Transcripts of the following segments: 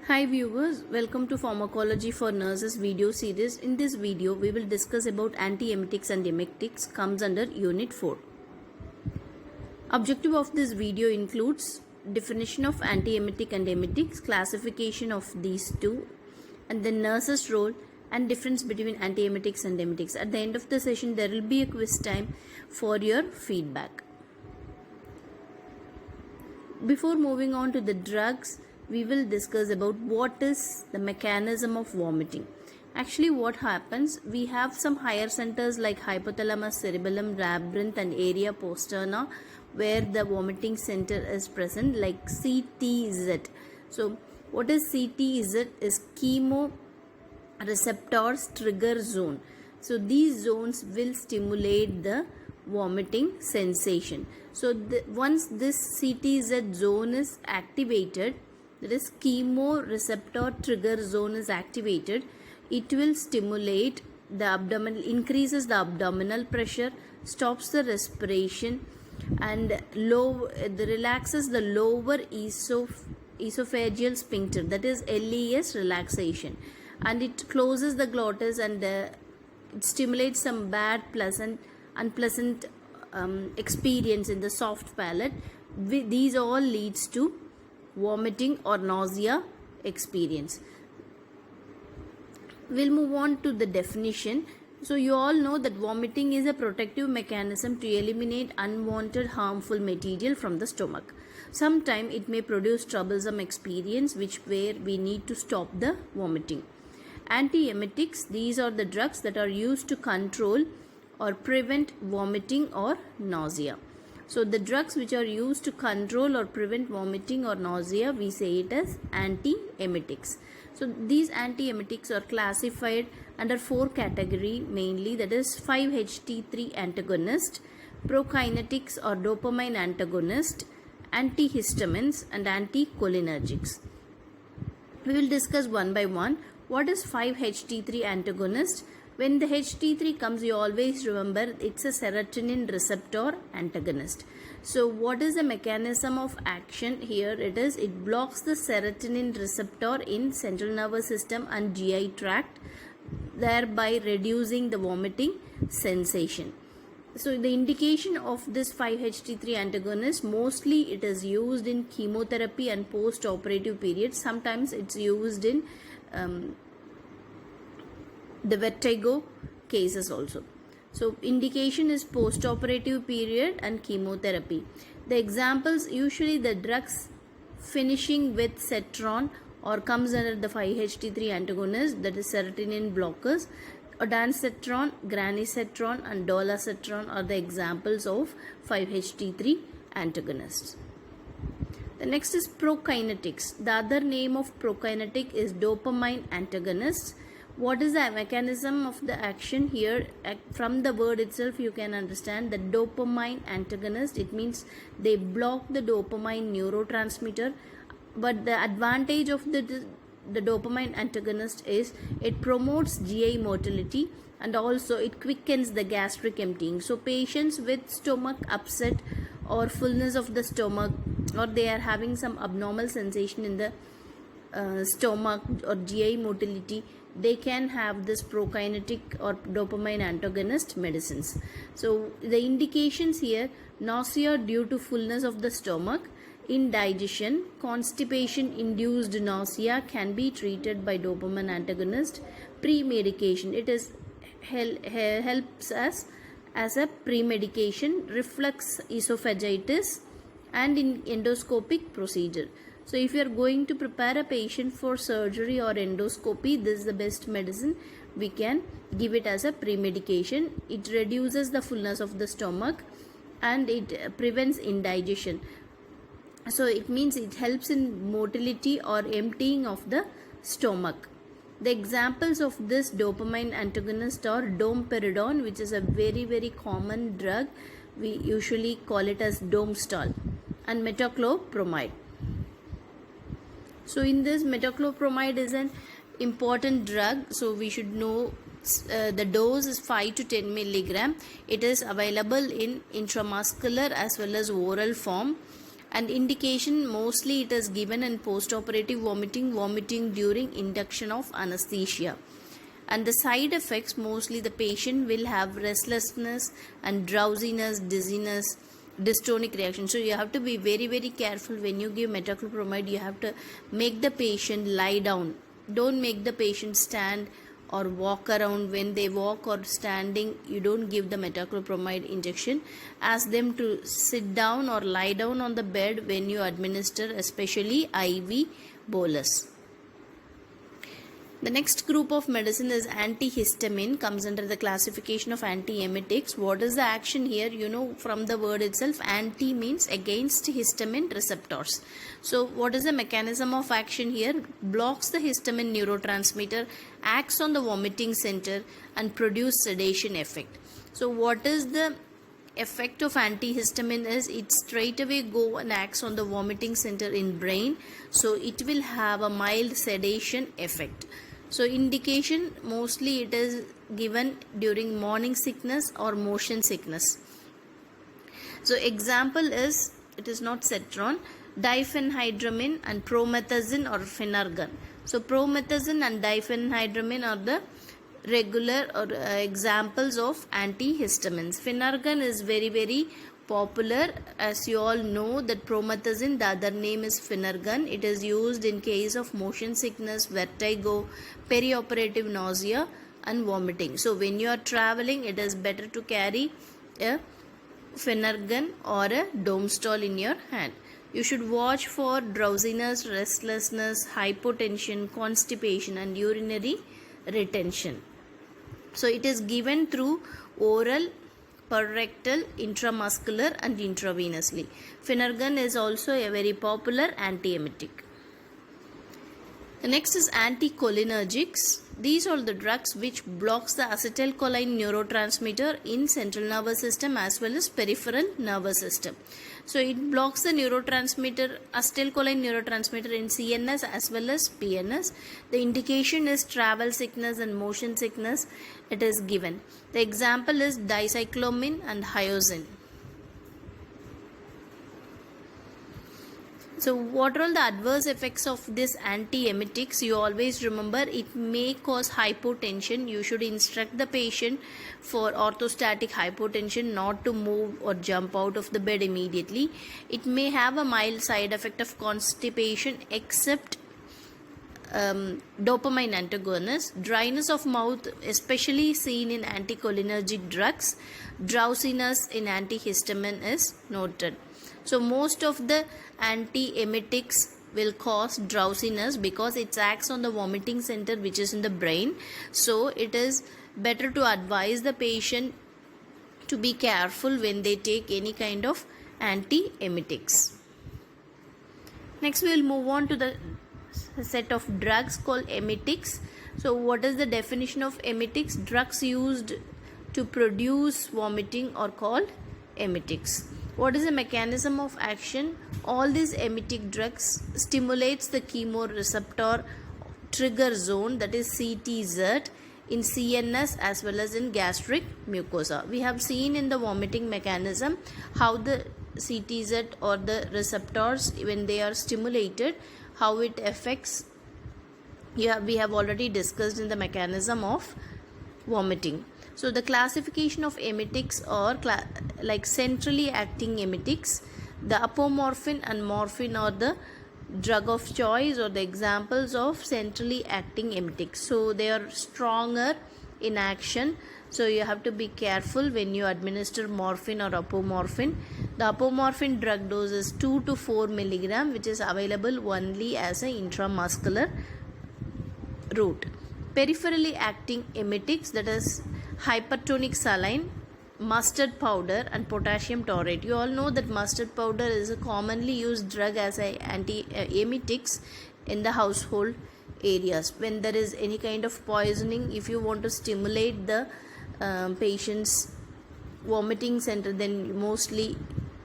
Hi viewers, welcome to Pharmacology for Nurses video series. In this video, we will discuss about antiemetics and emetics comes under Unit 4. Objective of this video includes definition of antiemetic and emetics, classification of these two, and the nurse's role and difference between antiemetics and emetics. At the end of the session, there will be a quiz time for your feedback. Before moving on to the drugs, we will discuss about what is the mechanism of vomiting. Actually, what happens, we have some higher centers like hypothalamus, cerebellum, labyrinth and area posterna where the vomiting center is present, like CTZ. So what is CTZ is chemoreceptors trigger zone. So these zones will stimulate the vomiting sensation. So once this CTZ zone is activated, that is chemoreceptor trigger zone is activated, it will stimulate the abdominal, increases the abdominal pressure, stops the respiration and relaxes the lower esophageal sphincter, that is LES relaxation, and it closes the glottis and it stimulates some unpleasant experience in the soft palate. These all leads to vomiting or nausea experience. We'll move on to the definition. So you all know that vomiting is a protective mechanism to eliminate unwanted harmful material from the stomach. Sometimes it may produce troublesome experience where we need to stop the vomiting. Antiemetics, these are the drugs that are used to control or prevent vomiting or nausea. So the drugs which are used to control or prevent vomiting or nausea, we say it as antiemetics. So these antiemetics are classified under 4 categories mainly, that is 5-HT3 antagonist, prokinetics or dopamine antagonist, antihistamines and anticholinergics. We will discuss one by one. What is 5-HT3 antagonist? When the HT3 comes, you always remember it's a serotonin receptor antagonist. So what is the mechanism of action here? It blocks the serotonin receptor in central nervous system and GI tract, thereby reducing the vomiting sensation. So the indication of this 5-HT3 antagonist, mostly it is used in chemotherapy and post-operative period. Sometimes it's used in the vertigo cases also. So indication is post-operative period and chemotherapy. The examples, usually the drugs finishing with cetron or comes under the 5-HT3 antagonist, that is serotonin blockers. Ondansetron, granisetron and dolasetron are the examples of 5-HT3 antagonists. The next is prokinetics. The other name of prokinetic is dopamine antagonists. What is the mechanism of the action here? From the word itself you can understand that dopamine antagonist, it means they block the dopamine neurotransmitter, but the advantage of the dopamine antagonist is it promotes GI motility and also it quickens the gastric emptying. So patients with stomach upset or fullness of the stomach, or they are having some abnormal sensation in the stomach or GI motility, they can have this prokinetic or dopamine antagonist medicines. So the indications here: nausea due to fullness of the stomach, indigestion, constipation induced nausea can be treated by dopamine antagonist. Pre-medication, it is helps us as a pre-medication, reflux esophagitis and in endoscopic procedure. So if you are going to prepare a patient for surgery or endoscopy, this is the best medicine. We can give it as a pre-medication. It reduces the fullness of the stomach and it prevents indigestion. So it means it helps in motility or emptying of the stomach. The examples of this dopamine antagonist are domperidone, which is a very common drug. We usually call it as Domstal, and metoclopramide. So in this, metoclopramide is an important drug, so we should know the dose is 5 to 10 milligram. It is available in intramuscular as well as oral form. And indication, mostly it is given in post-operative vomiting during induction of anesthesia. And the side effects, mostly the patient will have restlessness and drowsiness, dizziness, dystonic reaction. So you have to be very careful when you give metoclopramide. You have to make the patient lie down. Don't make the patient stand or walk around. When they walk or standing, you don't give the metoclopramide injection. Ask them to sit down or lie down on the bed when you administer, especially IV bolus. The next group of medicine is antihistamine, comes under the classification of antiemetics. What is the action here? You know from the word itself, anti means against histamine receptors. So what is the mechanism of action here? Blocks the histamine neurotransmitter, acts on the vomiting center and produce sedation effect. So what is the effect of antihistamine is it straight away go and acts on the vomiting center in brain. So it will have a mild sedation effect. So indication, mostly it is given during morning sickness or motion sickness. So example is, it is not Cetron, diphenhydramine and promethazine or Phenergan. So promethazine and diphenhydramine are the regular or examples of antihistamines. Phenergan is very popular. As you all know that promethazine, the other name is Phenergan. It is used in case of motion sickness, vertigo, perioperative nausea and vomiting. So when you are traveling, it is better to carry a Phenergan or a Domstol in your hand. You should watch for drowsiness, restlessness, hypotension, constipation and urinary retention. So it is given through oral, perrectal, intramuscular and intravenously. Phenergan is also a very popular antiemetic. The next is anticholinergics. These are the drugs which blocks the acetylcholine neurotransmitter in central nervous system as well as peripheral nervous system. So it blocks the neurotransmitter, acetylcholine neurotransmitter in CNS as well as PNS. The indication is travel sickness and motion sickness. It is given. The example is dicyclomine and hyoscine. So what are all the adverse effects of this antiemetics? You always remember it may cause hypotension. You should instruct the patient for orthostatic hypotension not to move or jump out of the bed immediately. It may have a mild side effect of constipation except dopamine antagonist. Dryness of mouth, especially seen in anticholinergic drugs. Drowsiness in antihistamine is noted. So most of the antiemetics will cause drowsiness because it acts on the vomiting center which is in the brain. So it is better to advise the patient to be careful when they take any kind of antiemetics. Next we will move on to the set of drugs called emetics. So what is the definition of emetics? Drugs used to produce vomiting are called emetics. What is the mechanism of action? All these emetic drugs stimulates the chemoreceptor trigger zone, that is CTZ, in CNS as well as in gastric mucosa. We have seen in the vomiting mechanism how the CTZ or the receptors, when they are stimulated, how it affects. We have already discussed in the mechanism of vomiting. So the classification of emetics are like centrally acting emetics. The apomorphine and morphine are the drug of choice or the examples of centrally acting emetics. So they are stronger in action. So you have to be careful when you administer morphine or apomorphine. The apomorphine drug dose is 2 to 4 milligram, which is available only as an intramuscular route. Peripherally acting emetics, that is hypertonic saline, mustard powder and potassium taurate. You all know that mustard powder is a commonly used drug as a antiemetics in the household areas. When there is any kind of poisoning, if you want to stimulate the patient's vomiting center, then mostly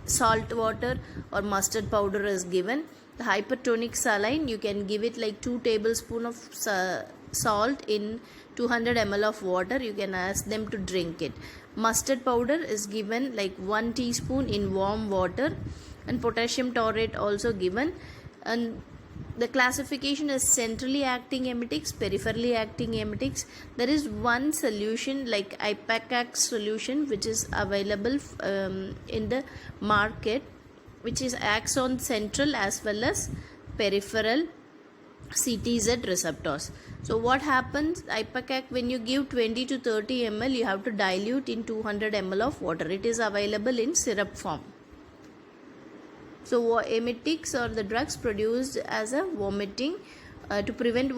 salt water or mustard powder is given. The hypertonic saline, you can give it like 2 tablespoons of salt in 200 ml of water. You can ask them to drink it. Mustard powder is given like 1 teaspoon in warm water and potassium taurate also given. And the classification is centrally acting emetics, peripherally acting emetics. There is one solution like Ipecac solution which is available in the market, which is acts on central as well as peripheral CTZ receptors. So what happens, Ipecac, when you give 20 to 30 ml, you have to dilute in 200 ml of water. It is available in syrup form. So emetics are the drugs produced as a vomiting to produce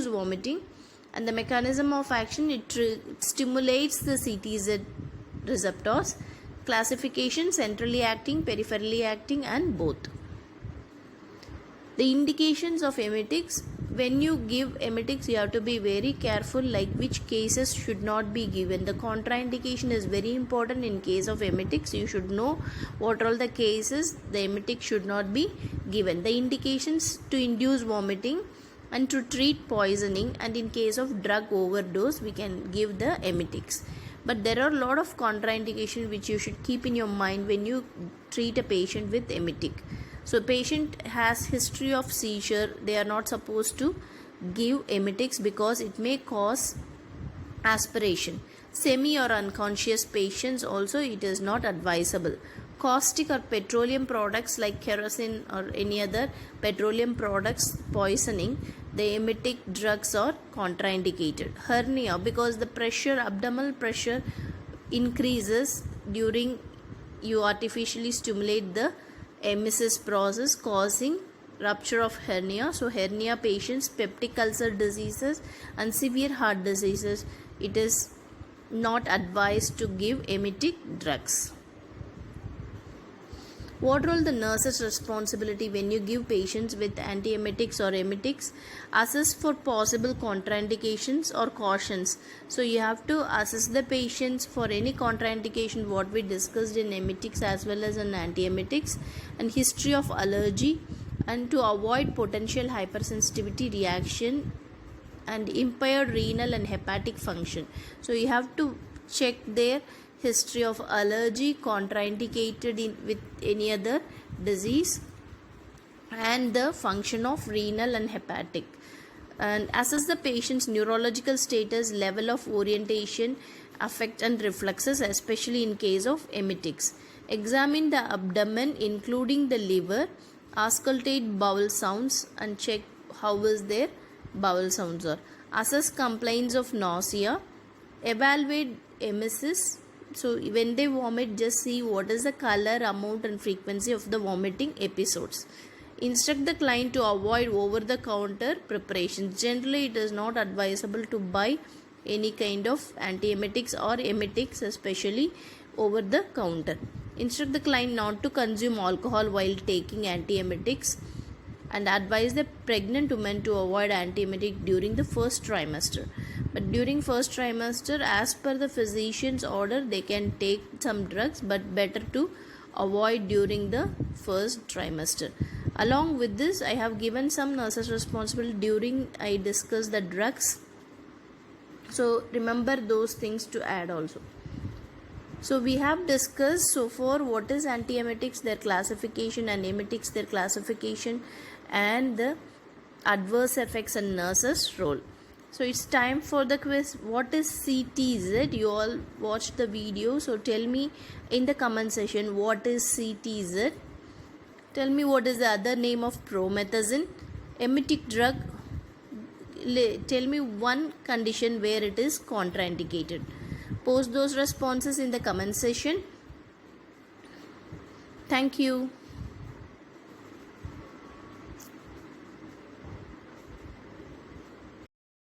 vomiting, and the mechanism of action, it stimulates the CTZ receptors. Classification, centrally acting, peripherally acting, and both. The indications of emetics, when you give emetics you have to be very careful like which cases should not be given. The contraindication is very important in case of emetics. You should know what are all the cases the emetic should not be given. The indications to induce vomiting and to treat poisoning, and in case of drug overdose we can give the emetics. But there are a lot of contraindications which you should keep in your mind when you treat a patient with emetic. So patient has history of seizure, they are not supposed to give emetics because it may cause aspiration. Semi or unconscious patients also it is not advisable. Caustic or petroleum products like kerosene or any other petroleum products poisoning, the emetic drugs are contraindicated. Hernia, because the pressure, abdominal pressure increases during you artificially stimulate the emesis process, causing rupture of hernia. So hernia patients, peptic ulcer diseases and severe heart diseases, it is not advised to give emetic drugs. What role the nurse's responsibility when you give patients with antiemetics or emetics? Assess for possible contraindications or cautions. So you have to assess the patients for any contraindication what we discussed in emetics as well as in antiemetics, and history of allergy, and to avoid potential hypersensitivity reaction and impaired renal and hepatic function. So you have to check their history of allergy, contraindicated with any other disease, and the function of renal and hepatic, and assess the patient's neurological status, level of orientation, affect and reflexes, especially in case of emetics. Examine the abdomen including the liver, auscultate bowel sounds and check how is their bowel sounds are. Assess complaints of nausea, evaluate emesis. So when they vomit, just see what is the color, amount and frequency of the vomiting episodes. Instruct the client to avoid over-the-counter preparations. Generally, it is not advisable to buy any kind of antiemetics or emetics, especially over the counter. Instruct the client not to consume alcohol while taking antiemetics, and advise the pregnant women to avoid antiemetic during the first trimester. But during first trimester, as per the physician's order, they can take some drugs, but better to avoid during the first trimester. Along with this, I have given some nurses responsible during I discuss the drugs. So remember those things to add also. So we have discussed so far what is antiemetics, their classification, and emetics, their classification, and the adverse effects and nurses' role. So it's time for the quiz. What is CTZ? You all watched the video, so tell me in the comment section what is CTZ. Tell me what is the other name of promethazine. Emetic drug. Tell me one condition where it is contraindicated. Post those responses in the comment section. Thank you.